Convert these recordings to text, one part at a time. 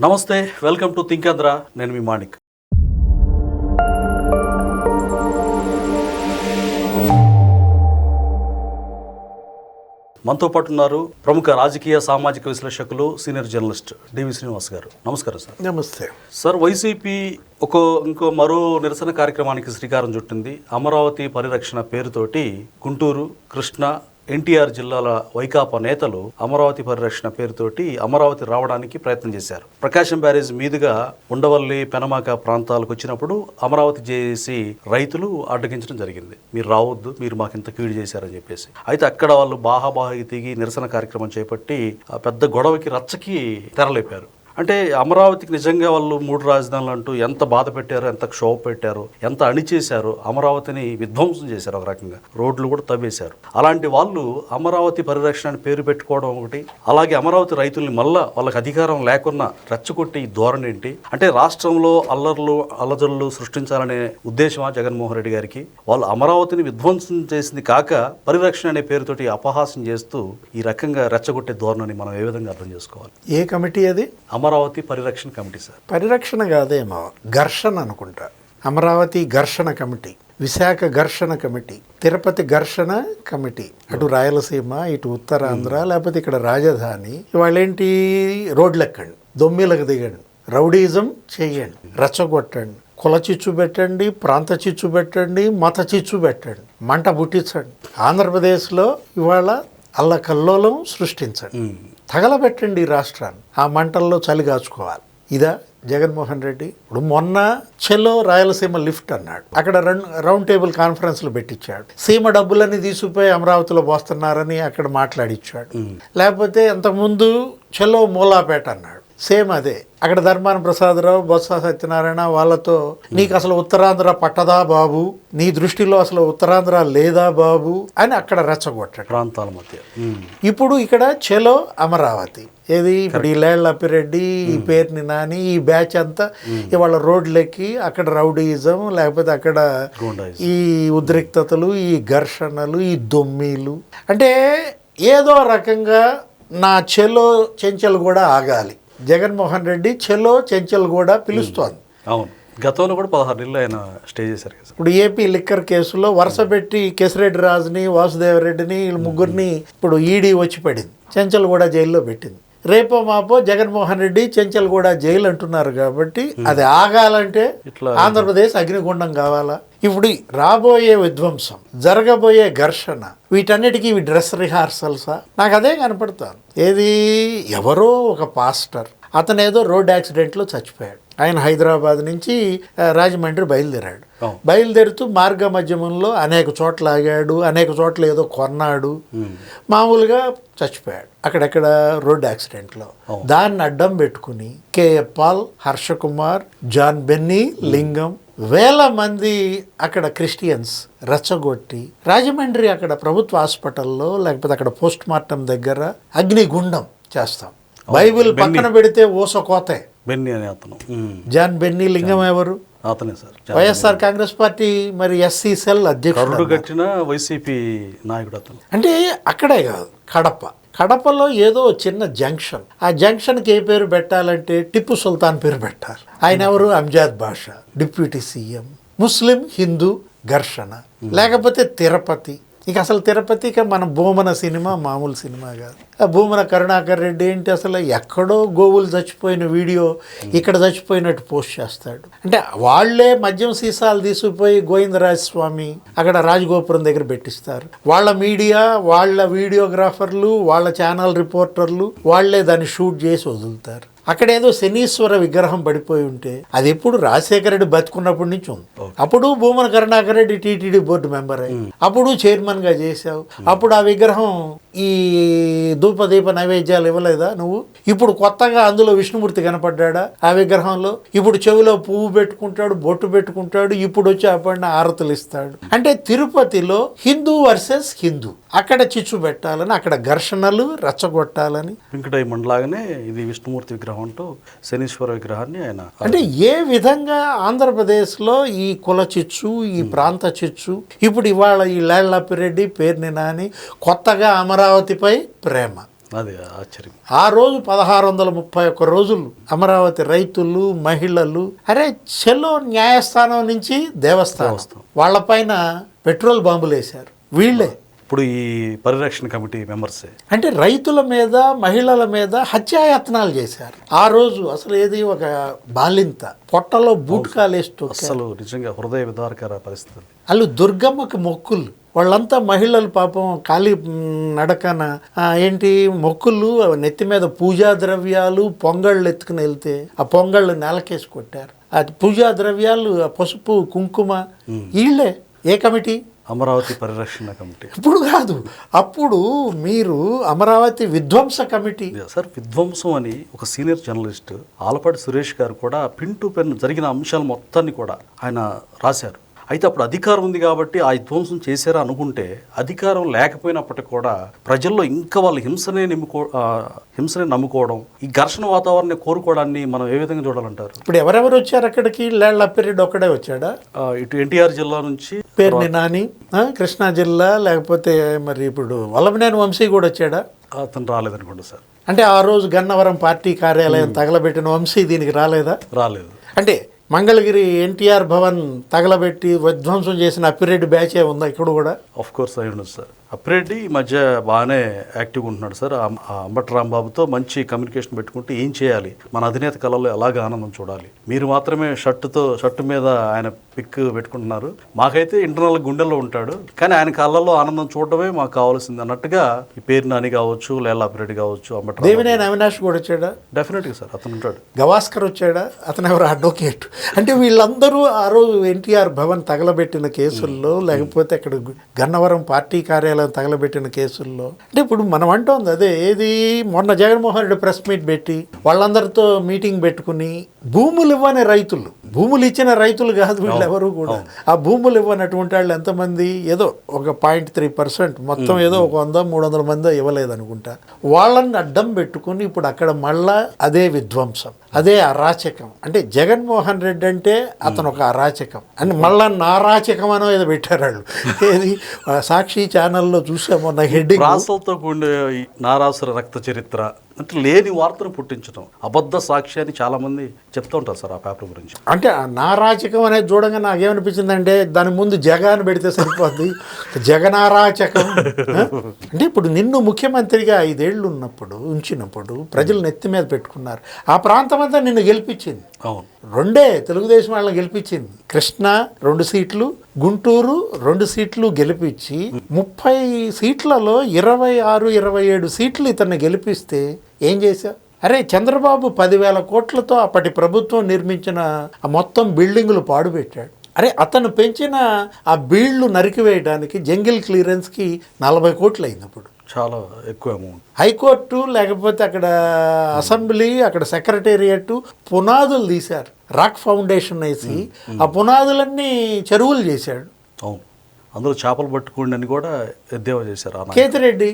నమస్తే, welcome to think Andhra. నేను మీ మాణిక్. మనతో పాటు ఉన్నారు ప్రముఖ రాజకీయ సామాజిక విశ్లేషకులు సీనియర్ జర్నలిస్ట్ డివి శ్రీనివాస్ గారు. నమస్కారం సార్. నమస్తే సార్. వైసీపీ ఇంకో మరో నిరసన కార్యక్రమానికి శ్రీకారం చుట్టింది. అమరావతి పరిరక్షణ పేరుతోటి గుంటూరు, కృష్ణా, ఎన్టీఆర్ జిల్లాల వైకాపా నేతలు అమరావతి పరిరక్షణ పేరుతోటి అమరావతి రావడానికి ప్రయత్నం చేశారు. ప్రకాశం బ్యారేజ్ మీదుగా ఉండవల్లి, పెనమాక ప్రాంతాలకు వచ్చినప్పుడు అమరావతి చేసి రైతులు అడ్డగించడం జరిగింది. మీరు రావద్దు, మీరు మాకు ఇంత కీడు చేశారని చెప్పేసి. అయితే అక్కడ వాళ్ళు బాహాబాహి దిగి నిరసన కార్యక్రమం చేపట్టి పెద్ద గొడవకి, రచ్చకి తెరలేపారు. అంటే అమరావతికి నిజంగా వాళ్ళు 3 రాజధానులు అంటూ ఎంత బాధ పెట్టారో, ఎంత క్షోభ పెట్టారో, ఎంత అణిచేశారో, అమరావతిని విధ్వంసం చేశారు. ఒక రకంగా రోడ్లు కూడా తవ్వేశారు. అలాంటి వాళ్ళు అమరావతి పరిరక్షణ అని పేరు పెట్టుకోవడం ఒకటి, అలాగే అమరావతి రైతుల్ని మళ్ళా వాళ్ళకి అధికారం లేకున్నా రెచ్చగొట్టి ధోరణి ఏంటి? అంటే రాష్ట్రంలో అల్లజల్లు సృష్టించాలనే ఉద్దేశమా జగన్మోహన్ రెడ్డి గారికి? వాళ్ళు అమరావతిని విధ్వంసం చేసింది కాక పరిరక్షణ అనే పేరుతోటి అపహాస్యం చేస్తూ ఈ రకంగా రెచ్చగొట్టే ధోరణిని మనం ఏ విధంగా అర్థం చేసుకోవాలి? ఏ కమిటీ అది? అమరావతి పరిరక్షణ కమిటీ సార్. పరిరక్షణ కాదేమో, ఘర్షణ అనుకుంటా. అమరావతి ఘర్షణ కమిటీ, విశాఖ ఘర్షణ కమిటీ, తిరుపతి ఘర్షణ కమిటీ, అటు రాయలసీమ, ఇటు ఉత్తరాంధ్ర, లేకపోతే ఇక్కడ రాజధాని. వాళ్ళేంటి, రోడ్లు ఎక్కండి, దొమ్మిలకు దిగండి, రౌడీజం చెయ్యండి, రెచ్చగొట్టండి, కుల చిచ్చు పెట్టండి, ప్రాంత చిచ్చు పెట్టండి, మత చిచ్చు పెట్టండి, మంట పుట్టించండి. ఆంధ్రప్రదేశ్లో ఇవాళ అల్లకల్లోలం సృష్టించండి, తగలబెట్టండి ఈ రాష్ట్రాన్ని. ఆ మంటల్లో చలిగాచుకోవాలి. ఇదా జగన్మోహన్ రెడ్డి? ఇప్పుడు మొన్న చెలో రాయలసీమ లిఫ్ట్ అన్నాడు, అక్కడ రౌండ్ టేబుల్ కాన్ఫరెన్స్లు పెట్టించాడు. సీమ డబ్బులన్నీ తీసుకుపోయి అమరావతిలో పోస్తున్నారని అక్కడ మాట్లాడిచ్చాడు. లేకపోతే అంతకుముందు చెలో మూలాపేట అన్నాడు, సేమ్ అదే. అక్కడ ధర్మాన ప్రసాదరావు, బొత్స సత్యనారాయణ వాళ్ళతో నీకు అసలు ఉత్తరాంధ్ర పట్టదా బాబు, నీ దృష్టిలో అసలు ఉత్తరాంధ్ర లేదా బాబు అని అక్కడ రెచ్చగొట్టాడు ప్రాంతాల మధ్య. ఇప్పుడు ఇక్కడ చెలో అమరావతి ఏది? ఇప్పుడు ఈ లేళ్ల అప్పిరెడ్డి, ఈ పేరుని నాని, ఈ బ్యాచ్ అంతా ఇవాళ రోడ్లెక్కి అక్కడ రౌడీయిజం, లేకపోతే అక్కడ ఈ ఉద్రిక్తతలు, ఈ ఘర్షణలు, ఈ దొమ్మీలు. అంటే ఏదో రకంగా నా చెలో చెంచల్ కూడా ఆగాలి. జగన్మోహన్ రెడ్డి చెలో చెంచల్ కూడా పిలుస్తోంది. అవును, గతంలో కూడా 16 నెలలు ఆయన స్టే చేశారు కదా. ఇప్పుడు ఏపీ లిక్కర్ కేసులో వరుస పెట్టి కేసిరెడ్డి రాజుని, వాసుదేవరెడ్డిని, వీళ్ళు ముగ్గురిని ఇప్పుడు ఈడీ వచ్చి పడింది, చెంచల్ కూడా జైల్లో పెట్టింది. రేపో మాపో జగన్మోహన్ రెడ్డి చెంచల్ కూడా జైలు అంటున్నారు. కాబట్టి అది ఆగాలంటే ఆంధ్రప్రదేశ్ అగ్నిగుండం కావాలా? ఇప్పుడు రాబోయే విధ్వంసం, జరగబోయే ఘర్షణ, వీటన్నిటికీ ఇవి డ్రెస్ రిహార్సల్సా? నాకు అదే కనపడతాను. ఏది, ఎవరో ఒక పాస్టర్, అతను ఏదో రోడ్ యాక్సిడెంట్లో చచ్చిపోయాడు. ఆయన హైదరాబాద్ నుంచి రాజమండ్రి బయలుదేరాడు. బయలుదేరుతూ మార్గ మధ్యమంలో అనేక చోట్ల ఆగాడు, అనేక చోట్ల ఏదో కొన్నాడు, మామూలుగా చచ్చిపోయాడు అక్కడెక్కడ రోడ్ యాక్సిడెంట్లో. దాన్ని అడ్డం పెట్టుకుని కేఎఫ్ పాల్, హర్షకుమార్, జాన్ బెన్నీ, లింగం, వేల మంది అక్కడ క్రిస్టియన్స్ రెచ్చగొట్టి రాజమండ్రి అక్కడ ప్రభుత్వ హాస్పిటల్లో, లేకపోతే అక్కడ పోస్ట్ మార్టం దగ్గర అగ్నిగుండం చేస్తాం. బైబిల్ పక్కన పెడితే ఓసకోతే. బెన్నీ అనే అతను, జాన్ బెన్నీ. లింగం ఎవరు? అతనే సార్, వైఎస్ఆర్ కాంగ్రెస్ పార్టీ మరి ఎస్సీ సెల్ అధ్యక్షుడు, కట్టిన వైసీపీ నాయకుడు అతను. అంటే అక్కడే కాదు, కడపలో ఏదో చిన్న జంక్షన్, ఆ జంక్షన్కి ఏ పేరు పెట్టాలంటే టిప్పు సుల్తాన్ పేరు పెట్టాలి. ఆయన ఎవరు? అంజాద్ బాషా, డిప్యూటీ సీఎం. ముస్లిం హిందూ ఘర్షణ. లేకపోతే తిరుపతి. ఇక అసలు తిరుపతికి మన భూమన సినిమా మామూలు సినిమా కాదు. ఆ భూమన కరుణాకర్ రెడ్డి ఏంటి, అసలు ఎక్కడో గోవులు చచ్చిపోయిన వీడియో ఇక్కడ చచ్చిపోయినట్టు పోస్ట్ చేస్తాడు. అంటే వాళ్లే మద్యం సీసాలు తీసుకుపోయి గోవిందరాజస్వామి అక్కడ రాజగోపురం దగ్గర పెట్టిస్తారు. వాళ్ళ మీడియా, వాళ్ళ వీడియోగ్రాఫర్లు, వాళ్ళ ఛానల్ రిపోర్టర్లు వాళ్లే దాన్ని షూట్ చేసి వదులుతారు. అక్కడేదో శనీశ్వర విగ్రహం పడిపోయి ఉంటే అది ఎప్పుడు రాజశేఖర రెడ్డి బతుకున్నప్పటి నుంచి ఉంది. అప్పుడు Bhumana Karunakar Reddy TTD board member అయ్యి అప్పుడు చైర్మన్ గా చేశావు. అప్పుడు ఆ విగ్రహం ఈ ధూపదీప నైవేద్యాలు ఇవ్వలేదా నువ్వు? ఇప్పుడు కొత్తగా అందులో విష్ణుమూర్తి కనపడ్డా ఆ విగ్రహంలో? ఇప్పుడు చెవిలో పువ్వు పెట్టుకుంటాడు, బొట్టు పెట్టుకుంటాడు, ఇప్పుడు వచ్చి అప్పటిన ఆరతులు ఇస్తాడు. అంటే తిరుపతిలో హిందూ వర్సెస్ హిందూ, అక్కడ చిచ్చు పెట్టాలని, అక్కడ ఘర్షణలు రెచ్చగొట్టాలని. వెంకటయ్యలాగానే ఇది విష్ణుమూర్తి విగ్రహం అంటూ శనీశ్వర విగ్రహాన్ని ఆయన, అంటే ఏ విధంగా ఆంధ్రప్రదేశ్లో ఈ కుల చిచ్చు, ఈ ప్రాంత చిచ్చు, ఇప్పుడు ఇవాళ ఈ లేళ్లప్పిరెడ్డి, పేర్ని నాని, కొత్తగా అమరావతిపై ప్రేమ, అది ఆశ్చర్యం. ఆ రోజు 1631 రోజులు అమరావతి రైతులు, మహిళలు, అరే చెలో న్యాయస్థానం నుంచి దేవస్థానం వాళ్ళపైన పెట్రోల్ బాంబులు వేశారు వీళ్ళే. ఇప్పుడు ఈ పరిరక్షణ కమిటీ మెంబర్సే. అంటే రైతుల మీద, మహిళల మీద హత్యాయత్నాలు చేశారు. ఆ రోజు అసలు ఏది ఒక బాలింత పొట్టలో బూట్కాలేస్తూ అసలు నిజంగా హృదయ విదారకర పరిస్థితి. వాళ్ళు దుర్గమ్మకి మొక్కులు, వాళ్ళంతా మహిళలు పాపం ఖాళీ నడకన ఏంటి మొక్కులు, నెత్తి మీద పూజా ద్రవ్యాలు, పొంగళ్ళు ఎత్తుకుని వెళ్తే ఆ పొంగళ్ళు నేలకేసి కొట్టారు. ఆ పూజా ద్రవ్యాలు, ఆ పసుపు కుంకుమ వీళ్ళే. ఏ కమిటీ? అమరావతి పరిరక్షణ కమిటీ. ఇప్పుడు కాదు, అప్పుడు మీరు అమరావతి విధ్వంస కమిటీ. సార్, విధ్వంసం అని ఒక సీనియర్ జర్నలిస్ట్ ఆలపాటి సురేష్ గారు కూడా పిన్ టు పెన్ జరిగిన అంశాలు మొత్తాన్ని కూడా ఆయన రాశారు. అయితే అప్పుడు అధికారం ఉంది కాబట్టి ఆ విధ్వంసం చేశారా అనుకుంటే, అధికారం లేకపోయినప్పటికీ కూడా ప్రజల్లో ఇంకా వాళ్ళు హింసనే నమ్ముకోవడం, ఈ ఘర్షణ వాతావరణాన్ని కోరుకోవడాన్ని మనం ఏ విధంగా చూడాలంటారు? ఇప్పుడు ఎవరెవరు వచ్చారు అక్కడికి? లేళ్లప్పిరెడ్డి ఒక్కడే వచ్చాడా? ఇటు ఎన్టీఆర్ జిల్లా నుంచి పేర్ని నాని, కృష్ణా జిల్లా, లేకపోతే మరి ఇప్పుడు వల్లభనేని వంశీ కూడా వచ్చాడా? అతను రాలేదనుకోండి సార్. అంటే ఆ రోజు గన్నవరం పార్టీ కార్యాలయం తగలబెట్టిన వంశీ దీనికి రాలేదా? రాలేదు. అంటే మంగళగిరి ఎన్టీఆర్ భవన్ తగలబెట్టి విధ్వంసం చేసిన అప్పిరెడ్డి బ్యాచే ఉందా ఇక్కడ కూడా? ఆఫ్ కోర్స్ అయి ఉండదు సార్. అప్పిరెడ్డి ఈ మధ్య బాగానే యాక్టివ్గా ఉంటున్నాడు సార్. అంబటి రాంబాబుతో మంచి కమ్యూనికేషన్ పెట్టుకుంటే ఏం చేయాలి, మన అధినేత కళలో ఎలాగ ఆనందం చూడాలి. మీరు మాత్రమే షర్టు మీద ఆయన పిక్ పెట్టుకుంటున్నారు. మాకైతే ఇంటర్నల్ గుండెల్లో ఉంటాడు, కానీ ఆయన కళ్ళల్లో ఆనందం చూడటమే మాకు కావాల్సింది అన్నట్టుగా ఈ పేరు నాని కావచ్చు, లేళ్ళ అప్పిరెడ్డి కావచ్చు, అంబటి దేవినేని అవినాష్ కూడా వచ్చాడా? డెఫినెట్గా సార్ అతను ఉంటాడు. గవాస్కర్ వచ్చాడా? అతను ఎవరు? అడ్వకేట్. అంటే వీళ్ళందరూ ఆ రోజు ఎన్టీఆర్ భవన్ తగలబెట్టిన కేసుల్లో, లేకపోతే అక్కడ గన్నవరం పార్టీ కార్యాలయం తగలబెట్టిన కేసుల్లో. అంటే ఇప్పుడు మనం అంటోంది అదే. ఏది మొన్న జగన్మోహన్ రెడ్డి ప్రెస్ మీట్ పెట్టి వాళ్ళందరితో మీటింగ్ పెట్టుకుని భూములు ఇవ్వని రైతులు, భూములు ఇచ్చిన రైతులు కాదు వీళ్ళెవరు కూడా, ఆ భూములు ఇవ్వనటువంటి వాళ్ళు ఎంతమంది? ఏదో ఒక 0.3%, మొత్తం ఏదో ఒక 100-300 మంది ఇవ్వలేదనుకుంటా. వాళ్ళని అడ్డం పెట్టుకుని ఇప్పుడు అక్కడ మళ్ళా అదే విధ్వంసం, అదే అరాచకం. అంటే జగన్మోహన్ రెడ్డి అంటే అతను ఒక అరాచకం అని మళ్ళా నారాచకం అనో ఏదో పెట్టారు వాళ్ళు. ఏది సాక్షి ఛానల్లో చూసామో నా హెడ్డింగ్, రాసలతో కూడిన నారాసుర రక్త చరిత్ర అంటే లేని వార్తను పుట్టించడం, అబద్ధ సాక్షి అని చాలా మంది చెప్తూ ఉంటారు సార్ ఆ పేపర్ గురించి. అంటే ఆ నారాచకం అనేది చూడంగా నాకేమనిపించింది అంటే దాని ముందు జగన్ పెడితే సరిపోద్ది, జగనారాచకం. అంటే ఇప్పుడు నిన్ను ముఖ్యమంత్రిగా 5 ఏళ్ళు ఉంచినప్పుడు ప్రజలు నెత్తి మీద పెట్టుకున్నారు. ఆ ప్రాంతం అంతా నిన్ను గెలిపించింది. అవును, 2 తెలుగుదేశం వాళ్ళని గెలిపించింది. కృష్ణా 2 సీట్లు, గుంటూరు 2 సీట్లు గెలిపించి 30 సీట్లలో 26-27 సీట్లు ఇతన్ని గెలిపిస్తే ఏం చేశా? అరే చంద్రబాబు 10,000 కోట్లతో అప్పటి ప్రభుత్వం నిర్మించిన ఆ మొత్తం బిల్డింగులు పాడుపెట్టాడు. అరే అతను పెంచిన ఆ బీళ్లు నరికివేయడానికి జంగిల్ క్లియరెన్స్కి 40 కోట్లు అయింది. అప్పుడు చాలా ఎక్కువ అమౌంట్. హైకోర్టు, లేకపోతే అక్కడ అసెంబ్లీ, అక్కడ సెక్రటేరియట్ పునాదులు తీశారు, రాక్ ఫౌండేషన్ వేసి ఆ పునాదులన్నీ చెరువులు చేశాడు. అవును, అందులో చేపలు పట్టుకోండి అని కూడా ఎద్దేవా చేశారు. కేతిరెడ్డి,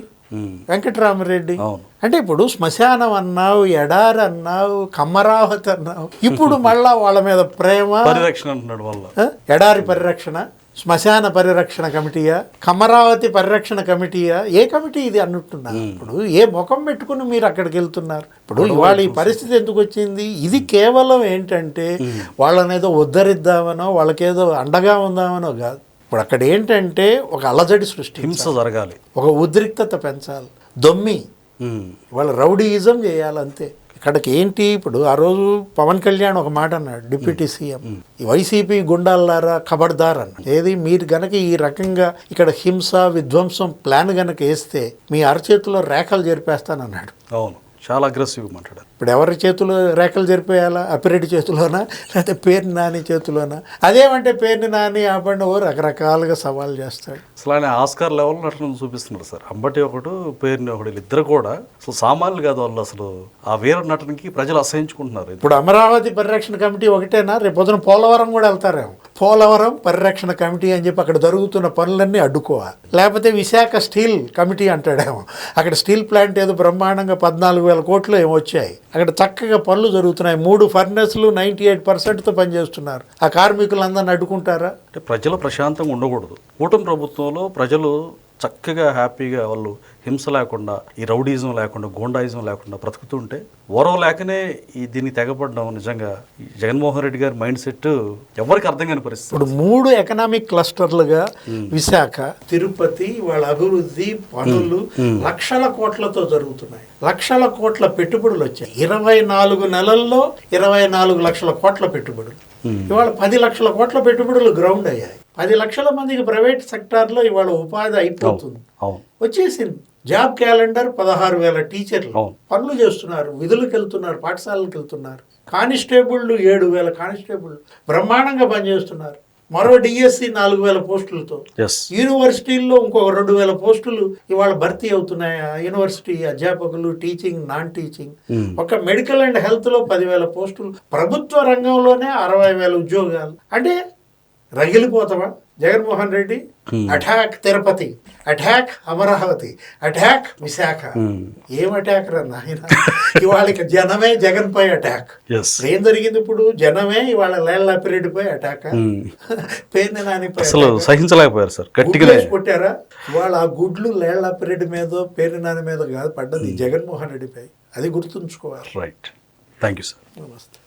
వెంకటరామరెడ్డి. అంటే ఇప్పుడు శ్మశానం అన్నావు, ఎడారి అన్నావు, కమ్మరావతి అన్నావు, ఇప్పుడు మళ్ళా వాళ్ళ మీద ప్రేమ, పరిరక్షణ అంటున్నాడు. వల్ల ఎడారి పరిరక్షణ, శ్మశాన పరిరక్షణ కమిటీయా, కమరావతి పరిరక్షణ కమిటీయా, ఏ కమిటీ ఇది అన్నట్టున్నారు. ఇప్పుడు ఏ ముఖం పెట్టుకుని మీరు అక్కడికి వెళ్తున్నారు? ఇప్పుడు ఇవాళ ఈ పరిస్థితి ఎందుకు వచ్చింది? ఇది కేవలం ఏంటంటే వాళ్ళనేదో ఉద్ధరిద్దామనో, వాళ్ళకేదో అండగా ఉందామనో కాదు. ఇప్పుడు అక్కడ ఏంటంటే ఒక అలజడి సృష్టి, హింస జరగాలి, ఒక ఉద్రిక్తత పెంచాలి, దొమ్మి వాళ్ళ రౌడీయిజం చేయాలంతే. ఇక్కడికి ఏంటి? ఇప్పుడు ఆ రోజు పవన్ కళ్యాణ్ ఒక మాట అన్నాడు, డిప్యూటీ సీఎం, ఈ వైసీపీ గుండాలారా ఖబర్దార్ అన్న. ఏది మీరు గనక ఈ రకంగా ఇక్కడ హింస విధ్వంసం ప్లాన్ గనక వేస్తే మీ అరచేతిలో రేఖలు జరిపేస్తానన్నాడు. అవును, చాలా అగ్రెసివ్గా మాట్లాడారు. ఇప్పుడు ఎవరి చేతులు రేఖలు జరిపేయాలా? అప్పిరెడ్డి చేతిలోనా, లేకపోతే పేర్ని నాని చేతిలోనా? అదేమంటే పేర్ని నాని ఆపండి ఓ రకరకాలుగా సవాల్ చేస్తాడు. అసలు ఆయన ఆస్కార్ లెవెల్ నటన చూపిస్తున్నారు సార్. అంబటి ఒకడు, పేరుని ఒకడు, వీళ్ళిద్దరు కూడా అసలు సామాన్యులు కాదు వాళ్ళు. అసలు ఆ వీర నటనకి ప్రజలు అసహించుకుంటున్నారు. ఇప్పుడు అమరావతి పరిరక్షణ కమిటీ ఒకటేనా? రేపు పొద్దున పోలవరం కూడా వెళ్తారేమో. పోలవరం పరిరక్షణ కమిటీ అని చెప్పి అక్కడ జరుగుతున్న పనులన్నీ అడ్డుకోవాలి. లేకపోతే విశాఖ స్టీల్ కమిటీ అంటాడేమో. అక్కడ స్టీల్ ప్లాంట్ ఏదో బ్రహ్మాండంగా 14,000 కోట్లు ఏమో వచ్చాయి. అక్కడ చక్కగా పనులు జరుగుతున్నాయి. 3 ఫర్నెస్లు 98%తో పనిచేస్తున్నారు. ఆ కార్మికులందరిని అడ్డుకుంటారా? అంటే ప్రజలు ప్రశాంతంగా ఉండకూడదు. కూటమి ప్రభుత్వంలో ప్రజలు చక్కగా హ్యాపీగా వాళ్ళు హింస లేకుండా, ఈ రౌడీజం లేకుండా, గోండాయిజం లేకుండా బ్రతుకుతుంటే ఓరవ లేకనే దీన్ని తెగపడడం నిజంగా ఈ జగన్మోహన్ రెడ్డి గారి మైండ్ సెట్ ఎవరికి అర్థం కాని పరిస్థితి. ఇప్పుడు 3 ఎకనామిక్ క్లస్టర్లుగా విశాఖ, తిరుపతి, వాళ్ళ అభివృద్ధి పనులు లక్షల కోట్లతో జరుగుతున్నాయి. లక్షల కోట్ల పెట్టుబడులు వచ్చాయి. 24 నెలల్లో 24 లక్షల కోట్ల పెట్టుబడులు. ఇవాళ 10 లక్షల కోట్ల పెట్టుబడులు గ్రౌండ్ అయ్యాయి. 10 లక్షల మందికి ప్రైవేట్ సెక్టార్లో ఇవాళ ఉపాధి అయిపోతుంది, వచ్చేసింది. జాబ్ క్యాలెండర్ 16,000 టీచర్లు పనులు చేస్తున్నారు, విధులకు వెళ్తున్నారు, పాఠశాలలకు వెళ్తున్నారు. కానిస్టేబుళ్ళు 7,000 కానిస్టేబుళ్ళు బ్రహ్మాండంగా పనిచేస్తున్నారు. మరో డిఎస్సి 4,000 పోస్టులతో. యూనివర్సిటీల్లో ఇంకొక 2,000 పోస్టులు ఇవాళ భర్తీ అవుతున్నాయి. యూనివర్సిటీ అధ్యాపకులు, టీచింగ్, నాన్ టీచింగ్. ఒక మెడికల్ అండ్ హెల్త్ లో 10,000 పోస్టులు. ప్రభుత్వ రంగంలోనే 60,000 ఉద్యోగాలు. అంటే రగిలిపోతావా Jaganmohan Reddy? Attack Tirupati, attack Amaravati, attack Visakha. ఏం అటాక్ రా నాయన? ఇవాళ జనమే జగన్ పై అటాక్. ఏం జరిగింది ఇప్పుడు? జనమే ఇవాళ లేళ్లపిరెడ్డిపై అటాక్, పేర్ని నానిపై అసలు సహించలేకపోయారు సార్, గట్టిగా కొట్టారా? ఇవాళ ఆ గుడ్లు లేళ్లపిరెడ్డి మీద, పేర్ని నాని మీద కాదు పడ్డది, జగన్మోహన్ రెడ్డిపై. అది గుర్తుంచుకోవాలి. రైట్. Thank you sir. నమస్తే.